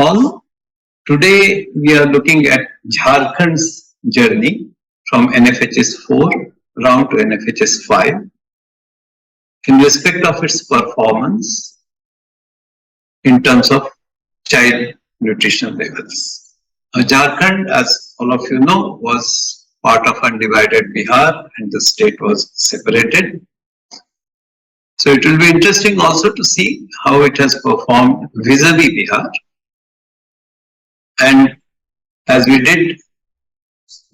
all. Today we are looking at Jharkhand's journey from NFHS 4 round to NFHS 5 in respect of its performance in terms of child nutrition levels. Jharkhand, as all of you know, was part of undivided Bihar and the state was separated. So it will be interesting also to see how it has performed vis-a-vis Bihar. And as we did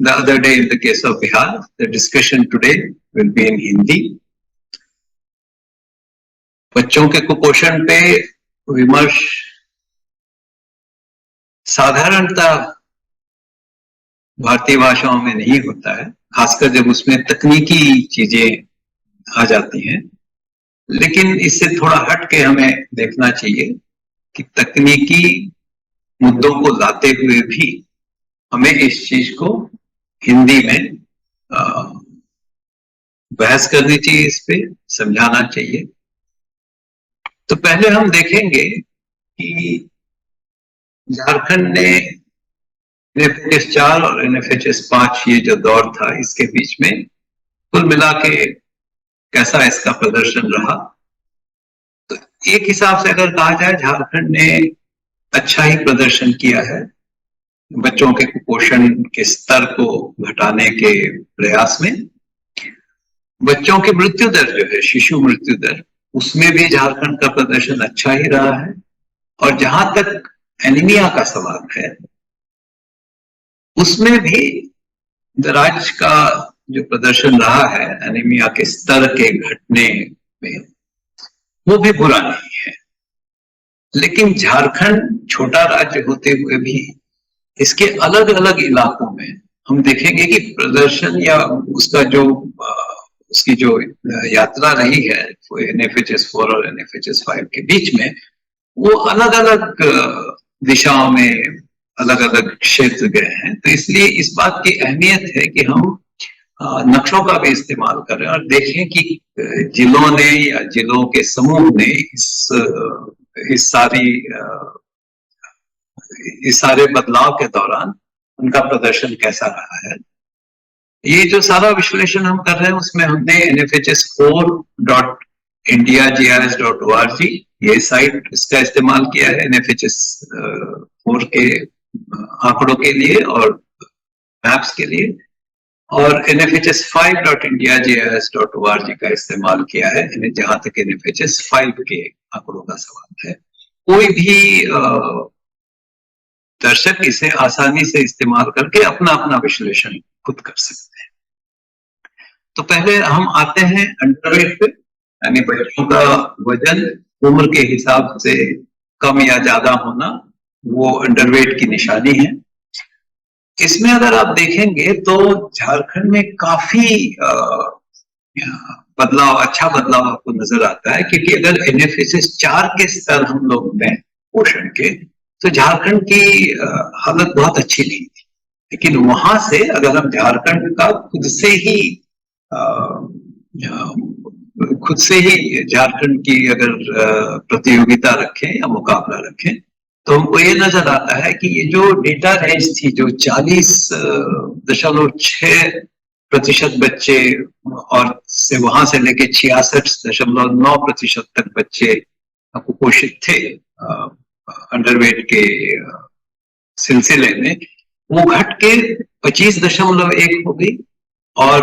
the other day in the case of Bihar, the discussion today will be in Hindi. बच्चों के कुपोषण पे विमर्श साधारणतः भारतीय भाषाओं में नहीं होता है, खासकर जब उसमें तकनीकी चीजें आ जाती हैं। लेकिन इससे थोड़ा हट के हमें देखना चाहिए कि तकनीकी मुद्दों को लाते हुए भी हमें इस चीज को हिंदी में बहस करनी चाहिए, इस पे समझाना चाहिए। तो पहले हम देखेंगे कि झारखंड ने NFHS 4 और NFHS 5 ये जो दौर था, इसके बीच में कुल मिला के कैसा इसका प्रदर्शन रहा। तो एक हिसाब से अगर कहा जाए, झारखंड ने अच्छा ही प्रदर्शन किया है बच्चों के कुपोषण के स्तर को घटाने के प्रयास में। बच्चों की मृत्यु दर जो है, शिशु मृत्यु दर, उसमें भी झारखंड का प्रदर्शन अच्छा ही रहा है। और जहां तक एनीमिया का सवाल है, उसमें भी राज्य का जो प्रदर्शन रहा है एनीमिया के स्तर के घटने में, वो भी बुरा नहीं है। लेकिन झारखंड छोटा राज्य होते हुए भी इसके अलग अलग इलाकों में हम देखेंगे कि प्रदर्शन या उसकी जो यात्रा रही है NFHS 4 और NFHS 5 के बीच में, वो अलग अलग दिशाओं में अलग अलग क्षेत्र गए हैं। तो इसलिए इस बात की अहमियत है कि हम नक्शों का भी इस्तेमाल करें और देखें कि जिलों ने या जिलों के समूह ने इस सारे बदलाव के दौरान उनका प्रदर्शन कैसा रहा है। ये जो सारा विश्लेषण हम कर रहे हैं, उसमें हमने NFHS4.indiagrs.org ये साइट, इसका इस्तेमाल किया है NFHS 4 के आंकड़ों के लिए और मैप्स के लिए, और NFHS5.indiagrs.org का इस्तेमाल किया है जहां तक NFHS 5 के आंकड़ों का सवाल है। कोई भी दर्शक इसे आसानी से इस्तेमाल करके अपना अपना विश्लेषण खुद कर सकते हैं। तो पहले हम आते हैं अंडरवेट पे, यानी बच्चों का वजन उम्र के हिसाब से कम या ज्यादा होना, वो अंडरवेट की निशानी है। इसमें अगर आप देखेंगे तो झारखंड में काफी अच्छा बदलाव आपको नजर आता है, क्योंकि अगर NFHS 4 के स्तर हम लोग लें पोषण के, तो झारखंड की हालत बहुत अच्छी नहीं थी। लेकिन वहां से अगर हम झारखंड का खुद से ही झारखंड की अगर प्रतियोगिता रखें या मुकाबला रखें, तो हमको ये नजर आता है कि ये जो डेटा रेंज थी, जो 40.6% बच्चे और से वहां से लेके 66.9% तक बच्चे कुपोषित थे अंडरवेट के सिलसिले में, वो घट के 25.1 हो गई और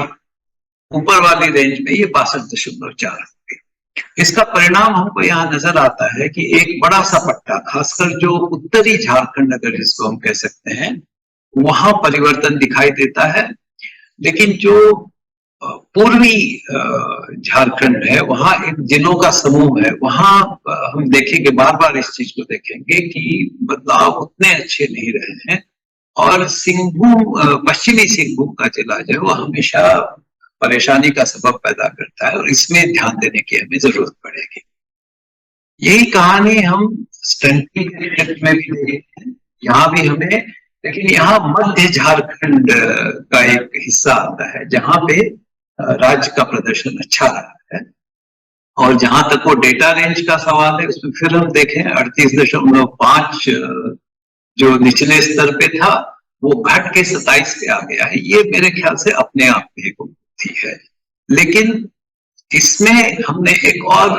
ऊपर वाली रेंज में ये 62.4 हो गई। इसका परिणाम हमको यहाँ नजर आता है कि एक बड़ा सा पट्टा, खासकर जो उत्तरी झारखंड अगर जिसको हम कह सकते हैं, वहां परिवर्तन दिखाई देता है। लेकिन जो पूर्वी झारखंड है, वहां एक जिलों का समूह है, वहां हम देखेंगे, बार बार इस चीज को देखेंगे कि बदलाव उतने अच्छे नहीं रहे हैं। और पश्चिमी सिंहभूम का जिला जो है, वो हमेशा परेशानी का सबब पैदा करता है और इसमें ध्यान देने की हमें जरूरत पड़ेगी। यही कहानी हम स्टंटिंग के क्षेत्र में भी देखते हैं, यहाँ भी हमें, लेकिन यहाँ मध्य झारखंड का एक हिस्सा आता है जहां पे राज्य का प्रदर्शन अच्छा रहा है। और जहां तक वो डेटा रेंज का सवाल है, उसमें फिर हम देखें 38.5 जो निचले स्तर पे था वो घट के 27 पे आ गया है। ये मेरे ख्याल से अपने आप में एक उपलब्धि है। लेकिन इसमें हमने एक और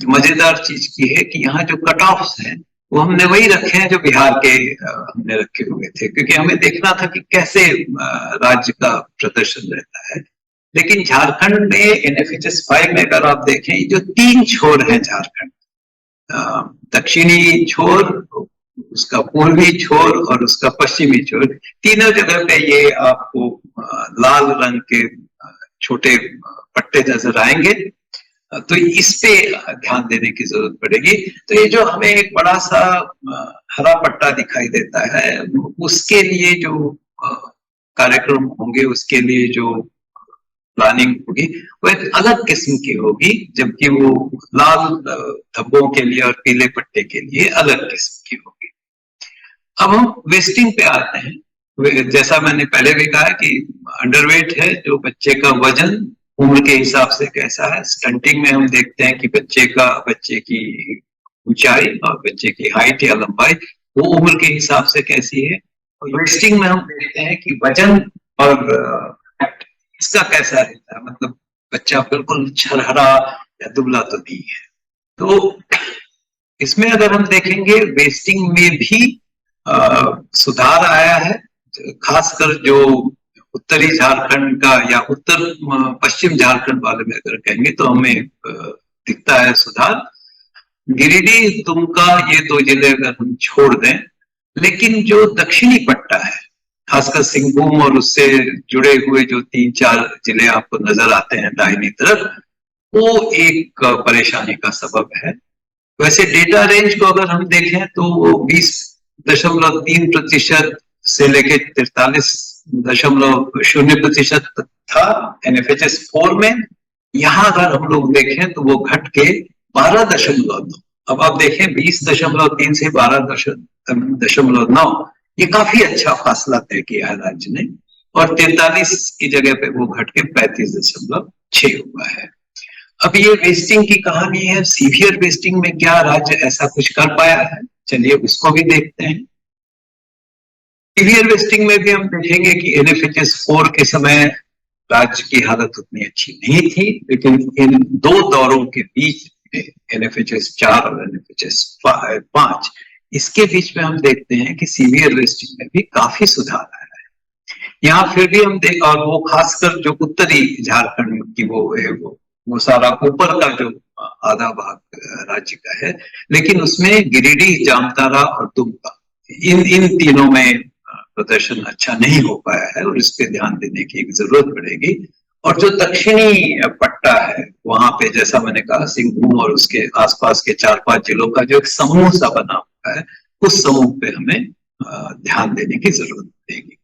मजेदार चीज की है कि यहाँ जो कट ऑफ्स हैं वो हमने वही रखे हैं जो बिहार के हमने रखे हुए थे, क्योंकि हमें देखना था कि कैसे राज्य का प्रदर्शन रहता है। लेकिन झारखंड में एनएफएचएस 5 में अगर आप देखें, जो 3 छोर हैं झारखंड, दक्षिणी छोर, उसका पूर्वी छोर और उसका पश्चिमी छोर, तीनों जगह पे ये आपको लाल रंग के छोटे पट्टे नजर आएंगे। तो इस पे ध्यान देने की जरूरत पड़ेगी। तो ये जो हमें एक बड़ा सा हरा पट्टा दिखाई देता है, उसके लिए जो कार्यक्रम होंगे, उसके लिए जो प्लानिंग होगी, वो एक अलग किस्म की होगी, जबकि वो लाल धब्बों के लिए और पीले पट्टे के लिए अलग किस्म की होगी। अब हम वेस्टिंग पे आते हैं। जैसा मैंने पहले भी कहा कि अंडरवेट है जो बच्चे का वजन उम्र के हिसाब से कैसा है। स्टंटिंग में हम देखते हैं कि बच्चे की ऊंचाई और बच्चे की हाइट या लंबाई वो उम्र के हिसाब से कैसी है। और वेस्टिंग में हम देखते हैं कि वजन और इसका कैसा रहता है, मतलब बच्चा बिल्कुल छरहरा या दुबला तो नहीं है। तो इसमें अगर हम देखेंगे वेस्टिंग में भी सुधार आया है, खासकर जो उत्तरी झारखंड का या उत्तर पश्चिम झारखंड वाले में अगर कहेंगे तो हमें दिखता है सुधार। गिरिडीह, दुमका, ये 2 जिले अगर हम छोड़ दें, लेकिन जो दक्षिणी पट्टा है, खासकर सिंहभूम और उससे जुड़े हुए जो 3-4 जिले आपको नजर आते हैं दाहिनी तरफ, वो एक परेशानी का सबब है। वैसे डेटा रेंज को अगर हम देखें तो वो 20.3% से लेके 43.0% था एनएफएचएस 4 में। यहां अगर हम लोग देखें तो वो घट के 12.9। अब आप देखें 20.3 से 12.9, ये काफी अच्छा फासला तय किया है राज्य ने, और 43 की जगह पे वो घट के 35.6 हुआ है। अब ये वेस्टिंग की कहानी है। सीवियर वेस्टिंग में क्या राज्य ऐसा कुछ कर पाया है, चलिए उसको भी देखते हैं। सीवियर वेस्टिंग में भी हम देखेंगे कि एनएफएचएस 4 के समय राज्य की हालत उतनी अच्छी नहीं थी, लेकिन इन 2 दौरों के बीच में एनएफएचएस 4 और एनएफएचएस 5, इसके बीच में हम देखते हैं कि सीवियर वेस्टिंग में भी काफी सुधार आया है। यहाँ फिर भी हम देख, और वो खासकर जो उत्तरी झारखंड की वो सारा ऊपर का जो आधा भाग राज्य का है, लेकिन उसमें गिरिडीह, जामताड़ा और दुमका, इन तीनों में प्रदर्शन अच्छा नहीं हो पाया है और इस पे ध्यान देने की जरूरत पड़ेगी। और जो दक्षिणी पट्टा है, वहां पे जैसा मैंने कहा सिंहभूम और उसके आसपास के 4-5 जिलों का जो एक समूह सा बना हुआ है, उस समूह पे हमें ध्यान देने की जरूरत पड़ेगी।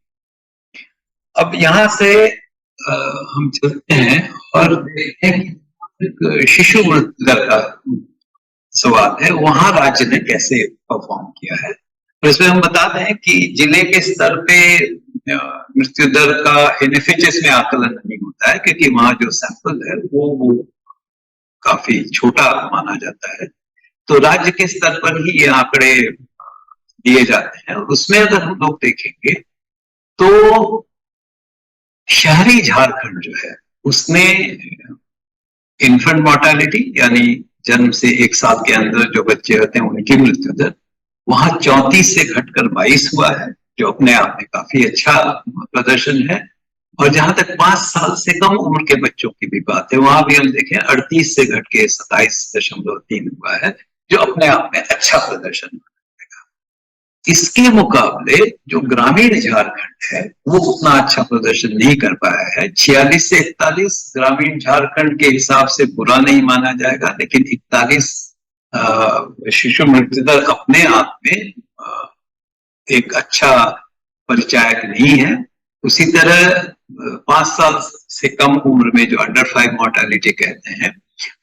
अब यहाँ से हम चलते हैं और देखते हैं कि शिशु मृत्यु दर का सवाल है, वहां राज्य ने कैसे परफॉर्म किया है। तो इसमें हम बताते हैं कि जिले के स्तर पे मृत्यु दर का एनएफएचएस में आकलन नहीं होता है, क्योंकि वहां जो सैंपल है वो काफी छोटा माना जाता है। तो राज्य के स्तर पर ही ये आंकड़े दिए जाते हैं। उसमें अगर हम लोग देखेंगे तो शहरी झारखंड जो है उसने इन्फेंट मोर्टेलिटी यानी जन्म से 1 साल के अंदर जो बच्चे होते हैं उनकी मृत्यु दर वहां 34 से घटकर 22 हुआ है, जो अपने आप में काफी अच्छा प्रदर्शन है। और जहां तक 5 साल से कम उम्र के बच्चों की भी बात है, वहां भी हम देखें 38 से घट के 27.3 हुआ है, जो अपने आप में अच्छा प्रदर्शन है। इसके मुकाबले जो ग्रामीण झारखंड है वो उतना अच्छा प्रदर्शन नहीं कर पाया है। 46 से 41 ग्रामीण झारखंड के हिसाब से बुरा नहीं माना जाएगा, लेकिन 41 शिशु मृत्यु दर अपने आप में एक अच्छा परिचायक नहीं है। उसी तरह 5 साल से कम उम्र में जो अंडर 5 मोर्टेलिटी कहते हैं,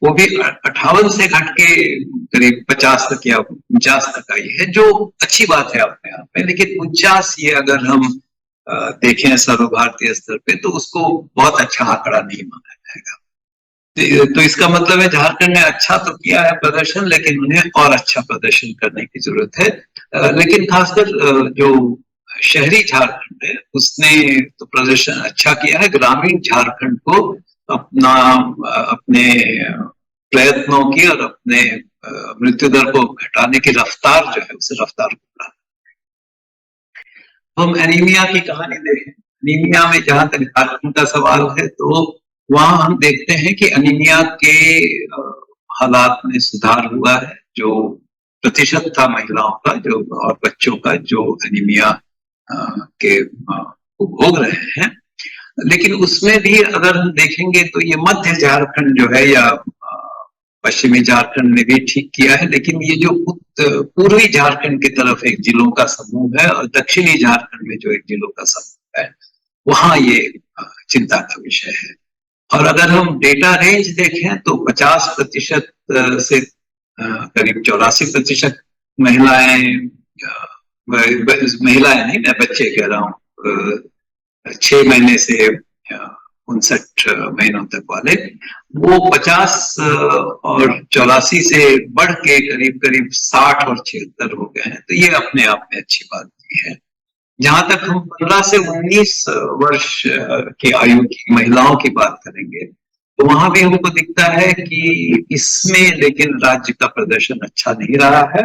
वो भी 58 से घट के करीब 50 तक या 49 तक आई है, जो अच्छी बात है अपने आप में। लेकिन 49 ये अगर हम देखें सर्वभारतीय स्तर पे तो उसको बहुत अच्छा आंकड़ा नहीं माना जाएगा। तो इसका मतलब है झारखंड ने अच्छा तो किया है प्रदर्शन, लेकिन उन्हें और अच्छा प्रदर्शन करने की जरूरत है। लेकिन खासकर जो शहरी झारखंड है उसने तो प्रदर्शन अच्छा किया है। ग्रामीण झारखंड को अपने प्रयत्नों की और अपने मृत्यु दर को घटाने की रफ्तार जो है उस रफ्तार को बढ़ा। हम एनीमिया की कहानी देखें, एनीमिया में जहां तक झारखंड का सवाल है तो वहां हम देखते हैं कि एनीमिया के हालात में सुधार हुआ है। जो प्रतिशत था महिलाओं का जो और बच्चों का जो एनीमिया के भोग रहे हैं, लेकिन उसमें भी अगर हम देखेंगे तो ये मध्य झारखंड जो है या पश्चिमी झारखंड ने भी ठीक किया है, लेकिन ये जो पूर्वी झारखंड की तरफ एक जिलों का समूह है और दक्षिणी झारखंड में जो एक जिलों का समूह है वहां ये चिंता का विषय है। और अगर हम डेटा रेंज देखें तो 50% से करीब 84% महिलाएं नहीं, मैं बच्चे कह रहा हूँ, 6 महीने से 59 महीनों तक वाले, वो 50 और 84 से बढ़ के करीब करीब 60 और 76 हो गए हैं। तो ये अपने आप में अच्छी बात भी है। जहां तक हम 15 से 19 वर्ष की आयु की महिलाओं की बात करेंगे तो वहां भी हमको दिखता है कि इसमें लेकिन राज्य का प्रदर्शन अच्छा नहीं रहा है।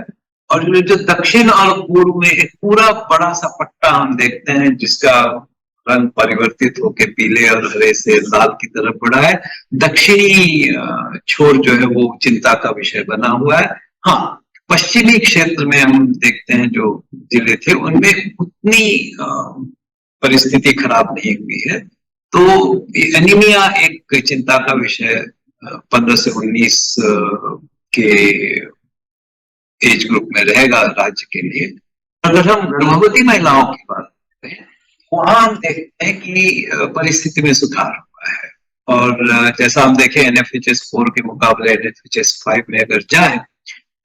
और जो दक्षिण और पूर्व में एक पूरा बड़ा सा पट्टा हम देखते हैं जिसका रंग परिवर्तित होकर पीले और हरे से लाल की तरफ बढ़ा है, दक्षिणी छोर जो है वो चिंता का विषय बना हुआ है। हाँ, पश्चिमी क्षेत्र में हम देखते हैं जो जिले थे उनमें उतनी परिस्थिति खराब नहीं हुई है। तो एनीमिया एक चिंता का विषय 15 से 19 के एज ग्रुप में रहेगा राज्य के लिए। अगर हम गर्भवती महिलाओं की बात करते हैं वहां हम देखते हैं कि परिस्थिति में सुधार हुआ है। और जैसा हम देखें NFHS 4 के मुकाबले NFHS 5 में अगर जाए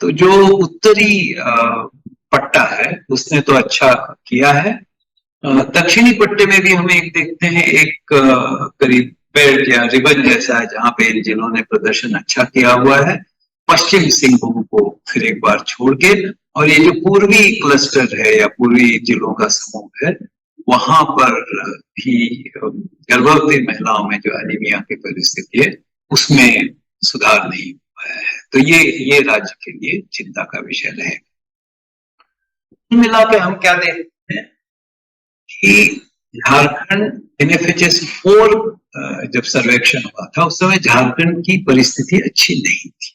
तो जो उत्तरी पट्टा है उसने तो अच्छा किया है। दक्षिणी पट्टे में भी हम एक देखते हैं एक करीब बेल्ट या रिबन जैसा है जहां पे इन जिलों ने प्रदर्शन अच्छा किया हुआ है, पश्चिम सिंहभूम को फिर एक बार छोड़ के। और ये जो पूर्वी क्लस्टर है या पूर्वी जिलों का समूह है वहां पर भी गर्भवती महिलाओं में जो एनीमिया की परिस्थिति है उसमें सुधार नहीं हुआ है। तो ये राज्य के लिए चिंता का विषय रहेगा। मिला के हम क्या देखते हैं कि झारखंड NFHS 4 जब सर्वेक्षण हुआ था उस समय झारखंड की परिस्थिति अच्छी नहीं थी।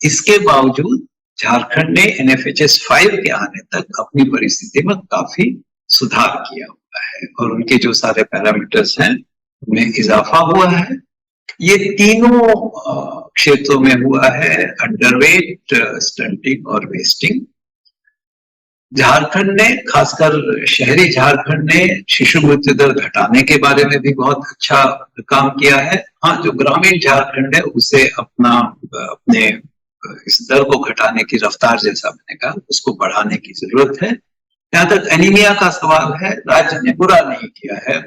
इसके बावजूद झारखंड ने NFHS 5 के आने तक अपनी परिस्थिति में काफी सुधार किया हुआ है और उनके जो सारे पैरामीटर्स हैं उनमें इजाफा हुआ है। ये तीनों क्षेत्रों में हुआ है, अंडरवेट, स्टंटिंग और वेस्टिंग। झारखंड ने, खासकर शहरी झारखंड ने शिशु मृत्यु दर घटाने के बारे में भी बहुत अच्छा काम किया है। हाँ, जो ग्रामीण झारखंड है उसे अपने इस दर को घटाने की रफ्तार, जैसा मैंने कहा, उसको बढ़ाने की जरूरत है। जहां तक एनीमिया का सवाल है, राज्य ने बुरा नहीं किया है,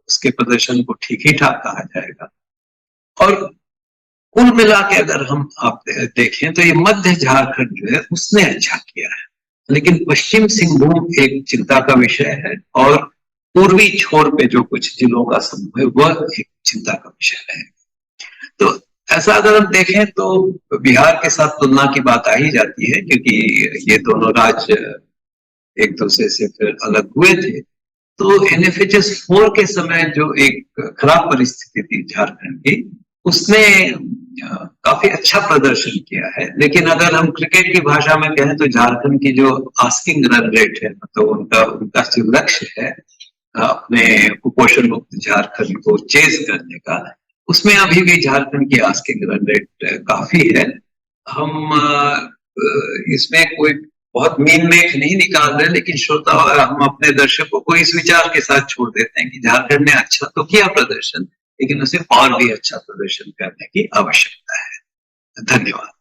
उसके प्रदर्शन को ठीक ही ठाक कहा जाएगा। और कुल मिला के अगर हम आप देखें तो ये मध्य झारखंड जो है उसने अच्छा किया है, लेकिन पश्चिम सिंहभूम एक चिंता का विषय है और पूर्वी छोर पे जो कुछ जिलों का समूह है वह एक चिंता का विषय है। तो ऐसा अगर हम देखें तो बिहार के साथ तुलना की बात आ ही जाती है क्योंकि ये दोनों राज्य एक दूसरे से फिर अलग हुए थे। तो NFHS 4 के समय जो एक खराब परिस्थिति थी झारखंड की, उसने काफी अच्छा प्रदर्शन किया है। लेकिन अगर हम क्रिकेट की भाषा में कहें तो झारखंड की जो आस्किंग रन रेट है, मतलब उनका जो लक्ष्य है अपने कुपोषण मुक्त झारखंड को चेज करने का, उसमें अभी भी झारखंड की आस्किंग रन रेट काफी है। हम इसमें कोई बहुत मीन मेख नहीं निकाल रहे, लेकिन श्रोता हम अपने दर्शकों को इस विचार के साथ छोड़ देते हैं कि झारखंड ने अच्छा तो किया प्रदर्शन, लेकिन उसे और भी अच्छा प्रदर्शन करने की आवश्यकता है। धन्यवाद।